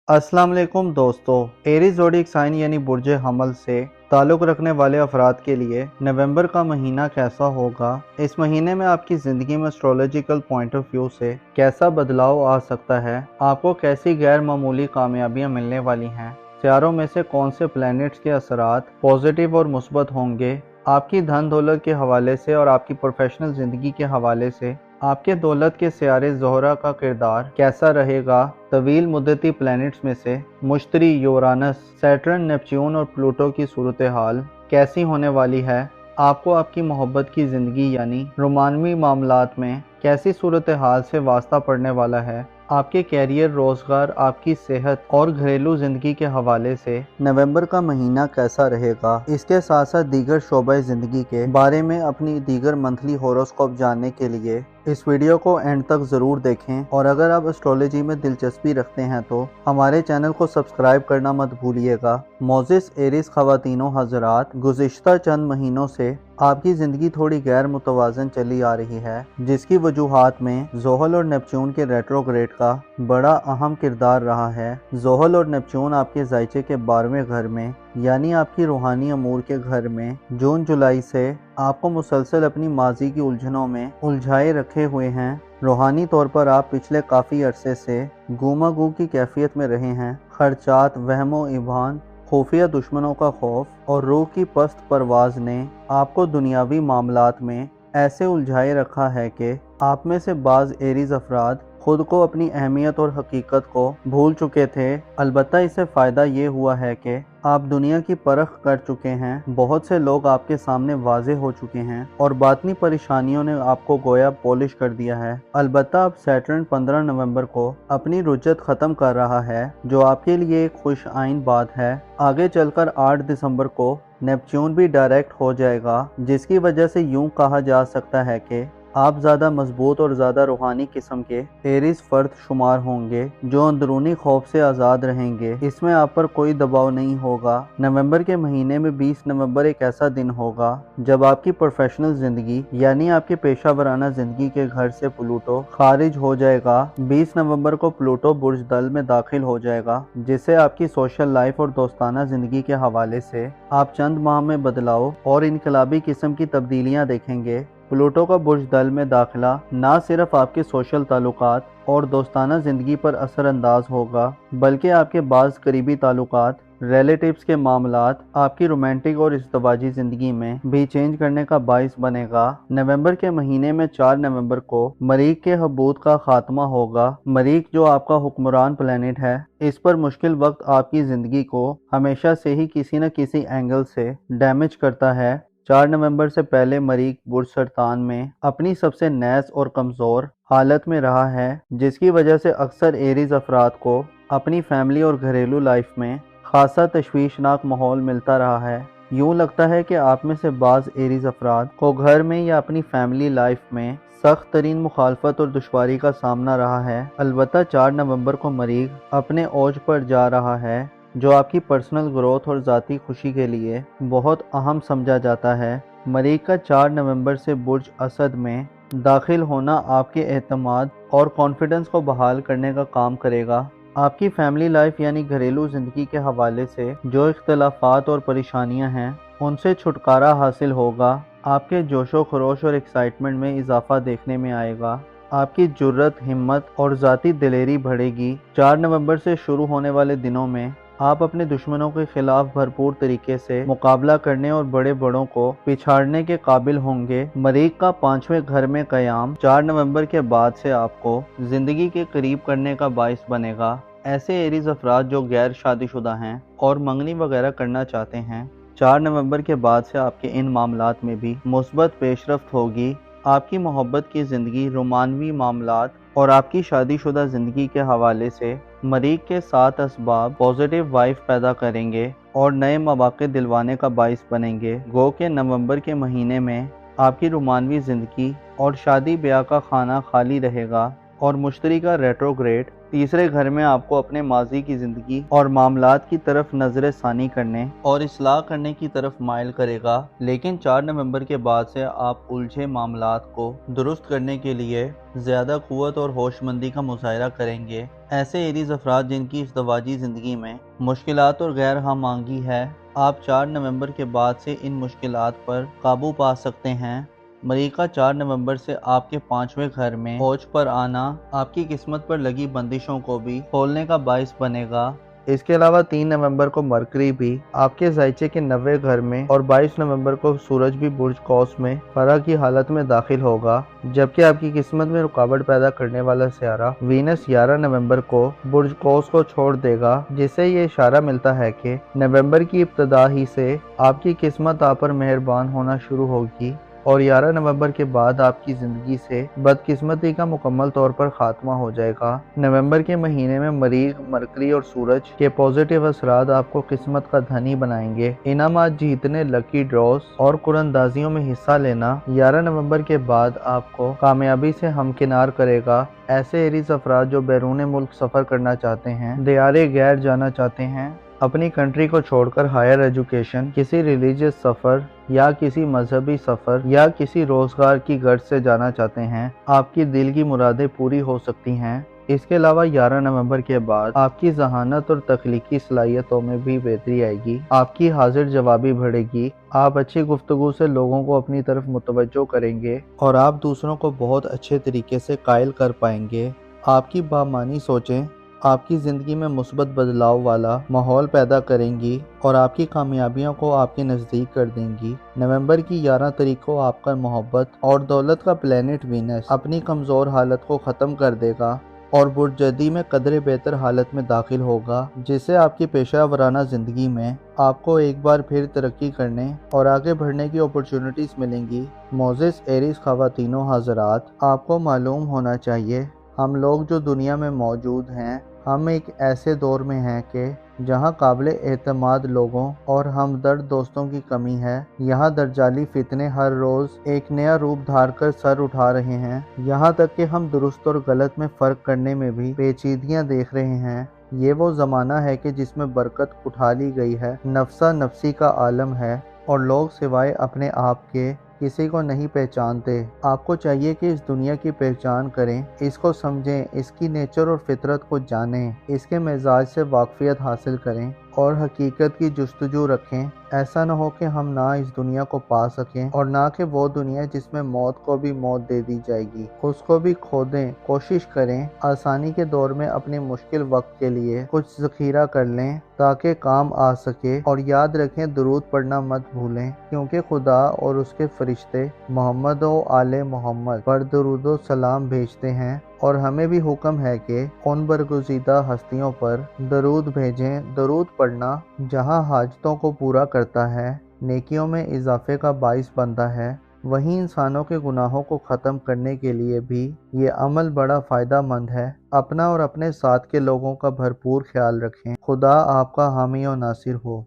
अस्सलाम वालेकुम दोस्तों। एरीज ज़ोडिएक साइन यानी बुर्ज हमल से ताल्लुक़ रखने वाले अफराद के लिए नवंबर का महीना कैसा होगा, इस महीने में आपकी ज़िंदगी में एस्ट्रोलॉजिकल पॉइंट ऑफ व्यू से कैसा बदलाव आ सकता है, आपको कैसी गैर मामूली कामयाबियाँ मिलने वाली हैं, सितारों में से कौन से प्लैनेट्स के असरात पॉजिटिव और मुस्बत होंगे, आपकी धन दौलत के हवाले से और आपकी प्रोफेशनल ज़िंदगी के हवाले से आपके दौलत के सियारे ज़ोहरा का किरदार कैसा रहेगा। तवील मुद्दती प्लैनेट्स में से मुश्तरी, यूरानस, सैटर्न, नेपच्यून और प्लूटो की सूरत हाल कैसी होने वाली है, आपको आपकी मोहब्बत की ज़िंदगी यानी रोमानवी मामलात में कैसी सूरत हाल से वास्ता पड़ने वाला है, आपके कैरियर, रोज़गार, आपकी सेहत और घरेलू ज़िंदगी के हवाले से नवंबर का महीना कैसा रहेगा। इसके साथ साथ दीगर शोबे ज़िंदगी के बारे में अपनी दीगर मंथली होरोस्कोप जानने के लिए इस वीडियो को एंड तक ज़रूर देखें, और अगर आप एस्ट्रोलॉजी में दिलचस्पी रखते हैं तो हमारे चैनल को सब्सक्राइब करना मत भूलिएगा। मोजिस एरीज ख़वातीनो हज़रात, गुज़िश्ता चंद महीनों से आपकी ज़िंदगी थोड़ी गैर मुतवाज़न चली आ रही है, जिसकी वजूहात में ज़ोहल और नेपच्यून के रेट्रोग्रेड का बड़ा अहम किरदार रहा है। ज़ोहल और नेपच्यून आपके ज़ायचे के 12वें घर में यानी आपकी रूहानी अमूर के घर में जून जुलाई से आपको मुसलसल अपनी माजी की उलझनों में उलझाए रखे हुए हैं। रूहानी तौर पर आप पिछले काफ़ी अरसे से गुमा गू की कैफियत में रहे हैं। खर्चात, वहमो इबान, खुफिया दुश्मनों का खौफ और रूह की पस्त परवाज़ ने आपको दुनियावी मामलात में ऐसे उलझाए रखा है कि आप में से बाज़ एरीज अफराद खुद को, अपनी अहमियत और हकीकत को भूल चुके थे। अलबत्ता इससे फ़ायदा ये हुआ है कि आप दुनिया की परख कर चुके हैं, बहुत से लोग आपके सामने वाज़े हो चुके हैं और बातनी परेशानियों ने आपको गोया पॉलिश कर दिया है। अलबत्ता अब सैटर्न 15 नवंबर को अपनी रुजत ख़त्म कर रहा है, जो आपके लिए एक खुश आइन बात है। आगे चलकर 8 दिसंबर को नेपच्यून भी डायरेक्ट हो जाएगा, जिसकी वजह से यूँ कहा जा सकता है कि आप ज़्यादा मजबूत और ज़्यादा रूहानी किस्म के एरीज फ़र्द शुमार होंगे, जो अंदरूनी खौफ से आज़ाद रहेंगे। इसमें आप पर कोई दबाव नहीं होगा। नवंबर के महीने में 20 नवंबर एक ऐसा दिन होगा जब आपकी प्रोफेशनल ज़िंदगी यानी आपके पेशा वराना ज़िंदगी के घर से प्लूटो खारिज हो जाएगा। 20 नवंबर को प्लूटो बुर्ज दल में दाखिल हो जाएगा, जिससे आपकी सोशल लाइफ और दोस्ताना ज़िंदगी के हवाले से आप चंद माह में बदलाव और इनकलाबी किस्म की तब्दीलियाँ देखेंगे। प्लूटो का बुर्ज दल में दाखिला ना सिर्फ आपके सोशल ताल्लुकात और दोस्ताना ज़िंदगी पर असरअंदाज होगा, बल्कि आपके बाज़ करीबी ताल्लुकात, रिलेटिव्स के मामलात, आपकी रोमांटिक और इज़्दवाजी ज़िंदगी में भी चेंज करने का बाइस बनेगा। नवंबर के महीने में 4 नवंबर को मरीख के हबूत का खात्मा होगा। मरीख जो आपका हुक्मरान प्लैनेट है, इस पर मुश्किल वक्त आपकी ज़िंदगी को हमेशा से ही किसी न किसी एंगल से डैमेज करता है। 4 नवंबर से पहले मरीख बुर्ज सरतान में अपनी सबसे नैस और कमज़ोर हालत में रहा है, जिसकी वजह से अक्सर एरीज अफराद को अपनी फैमिली और घरेलू लाइफ में खासा तशवीशनाक माहौल मिलता रहा है। यूँ लगता है कि आप में से बाज़ एरीज अफराद को घर में या अपनी फैमिली लाइफ में सख्त तरीन मुखालफत और दुश्वारी का सामना रहा है। अलबत्ता 4 नवंबर को मरीख अपने ओज पर जा रहा है, जो आपकी पर्सनल ग्रोथ और ज़ाती खुशी के लिए बहुत अहम समझा जाता है। मरीख का 4 नवंबर से बुर्ज असद में दाखिल होना आपके एतमाद और कॉन्फिडेंस को बहाल करने का काम करेगा। आपकी फैमिली लाइफ यानी घरेलू ज़िंदगी के हवाले से जो इख्तलाफात और परेशानियां हैं, उनसे छुटकारा हासिल होगा। आपके जोशो खरोश और एक्साइटमेंट में इजाफा देखने में आएगा। आपकी जुर्रत, हिम्मत और ज़ाती दिलेरी बढ़ेगी। 4 नवंबर से शुरू होने वाले दिनों में आप अपने दुश्मनों के खिलाफ भरपूर तरीके से मुकाबला करने और बड़े बड़ों को पिछाड़ने के काबिल होंगे। मरीख का 5वें घर में क़याम 4 नवंबर के बाद से आपको ज़िंदगी के करीब करने का बाइस बनेगा। ऐसे एरीज अफराद जो गैर शादीशुदा हैं और मंगनी वगैरह करना चाहते हैं, 4 नवंबर के बाद से आपके इन मामलात में भी मुस्बत पेशरफ्त होगी। आपकी मोहब्बत की ज़िंदगी, रोमानवी मामलात और आपकी शादीशुदा ज़िंदगी के हवाले से मरीख के 7 असबाब पॉजिटिव वाइब पैदा करेंगे और नए मौक़े दिलवाने का बाइस बनेंगे। गो के नवंबर के महीने में आपकी रोमानवी ज़िंदगी और शादी ब्याह का खाना खाली रहेगा और मुश्तरी का रेट्रोग्रेड تیسرے گھر میں آپ کو اپنے ماضی کی زندگی اور معاملات کی طرف نظر ثانی کرنے اور اصلاح کرنے کی طرف مائل کرے گا، لیکن 4 نومبر کے بعد سے آپ الجھے معاملات کو درست کرنے کے لیے زیادہ قوت اور ہوش مندی کا مظاہرہ کریں گے۔ ایسے ایریز افراد جن کی ازدواجی زندگی میں مشکلات اور غیر ہم آہنگی ہے، آپ 4 نومبر کے بعد سے ان مشکلات پر قابو پا سکتے ہیں۔ مریخ کا 4 نومبر سے آپ کے 5ویں گھر میں اوج پر آنا آپ کی قسمت پر لگی بندشوں کو بھی کھولنے کا باعث بنے گا۔ اس کے علاوہ 3 نومبر کو مرکری بھی آپ کے ذائچے کے 90 گھر میں اور 22 نومبر کو سورج بھی برج قوس میں فرح کی حالت میں داخل ہوگا، جبکہ آپ کی قسمت میں رکاوٹ پیدا کرنے والا سیارہ وینس 11 نومبر کو برج قوس کو چھوڑ دے گا، جس سے یہ اشارہ ملتا ہے کہ نومبر کی ابتدا ہی سے آپ کی قسمت آپ پر مہربان ہونا شروع ہوگی اور 11 نومبر کے بعد آپ کی زندگی سے بدقسمتی کا مکمل طور پر خاتمہ ہو جائے گا۔ نومبر کے مہینے میں مریخ، مرکری اور سورج کے پازیٹیو اثرات آپ کو قسمت کا دھنی بنائیں گے۔ انعامات جیتنے، لکی ڈراز اور قراندازیوں میں حصہ لینا 11 نومبر کے بعد آپ کو کامیابی سے ہمکنار کرے گا۔ ایسے ایریز افراد جو بیرون ملک سفر کرنا چاہتے ہیں، دیار غیر جانا چاہتے ہیں، اپنی کنٹری کو چھوڑ کر ہائر ایجوکیشن، کسی ریلیجیس سفر یا کسی مذہبی سفر یا کسی روزگار کی غرض سے جانا چاہتے ہیں، آپ کی دل کی مرادیں پوری ہو سکتی ہیں۔ اس کے علاوہ 11 نومبر کے بعد آپ کی ذہانت اور تخلیقی صلاحیتوں میں بھی بہتری آئے گی، آپ کی حاضر جوابی بڑھے گی، آپ اچھی گفتگو سے لوگوں کو اپنی طرف متوجہ کریں گے اور آپ دوسروں کو بہت اچھے طریقے سے قائل کر پائیں گے۔ آپ کی بامعنی سوچیں آپ کی زندگی میں مثبت بدلاؤ والا ماحول پیدا کریں گی اور آپ کی کامیابیوں کو آپ کے نزدیک کر دیں گی۔ نومبر کی 11 تاریخ کو آپ کا محبت اور دولت کا پلینٹ وینس اپنی کمزور حالت کو ختم کر دے گا اور برج جدی میں قدرے بہتر حالت میں داخل ہوگا، جس سے آپ کی پیشہ ورانہ زندگی میں آپ کو ایک بار پھر ترقی کرنے اور آگے بڑھنے کی اپرچونٹیز ملیں گی۔ معزز ایریز خواتین و حضرات، آپ کو معلوم ہونا چاہیے ہم لوگ جو دنیا میں موجود ہیں، ہم ایک ایسے دور میں ہیں کہ جہاں قابل اعتماد لوگوں اور ہمدرد دوستوں کی کمی ہے۔ یہاں دجالی فتنے ہر روز ایک نیا روپ دھار کر سر اٹھا رہے ہیں، یہاں تک کہ ہم درست اور غلط میں فرق کرنے میں بھی پیچیدگیاں دیکھ رہے ہیں۔ یہ وہ زمانہ ہے کہ جس میں برکت اٹھا لی گئی ہے، نفسا نفسی کا عالم ہے اور لوگ سوائے اپنے آپ کے کسی کو نہیں پہچانتے۔ آپ کو چاہیے کہ اس دنیا کی پہچان کریں، اس کو سمجھیں، اس کی نیچر اور فطرت کو جانیں، اس کے مزاج سے واقفیت حاصل کریں اور حقیقت کی جستجو رکھیں۔ ایسا نہ ہو کہ ہم نہ اس دنیا کو پا سکیں اور نہ کہ وہ دنیا جس میں موت کو بھی موت دے دی جائے گی، اس کو بھی کھو دیں۔ کوشش کریں آسانی کے دور میں اپنے مشکل وقت کے لیے کچھ ذخیرہ کر لیں تاکہ کام آ سکے، اور یاد رکھیں درود پڑھنا مت بھولیں، کیونکہ خدا اور اس کے فرشتے محمد و آل محمد پر درود و سلام بھیجتے ہیں اور ہمیں بھی حکم ہے کہ ان برگزیدہ ہستیوں پر درود بھیجیں۔ درود پڑھنا جہاں حاجتوں کو پورا کرتا ہے، نیکیوں میں اضافے کا باعث بنتا ہے، وہیں انسانوں کے گناہوں کو ختم کرنے کے لیے بھی یہ عمل بڑا فائدہ مند ہے۔ اپنا اور اپنے ساتھ کے لوگوں کا بھرپور خیال رکھیں۔ خدا آپ کا حامی و ناصر ہو۔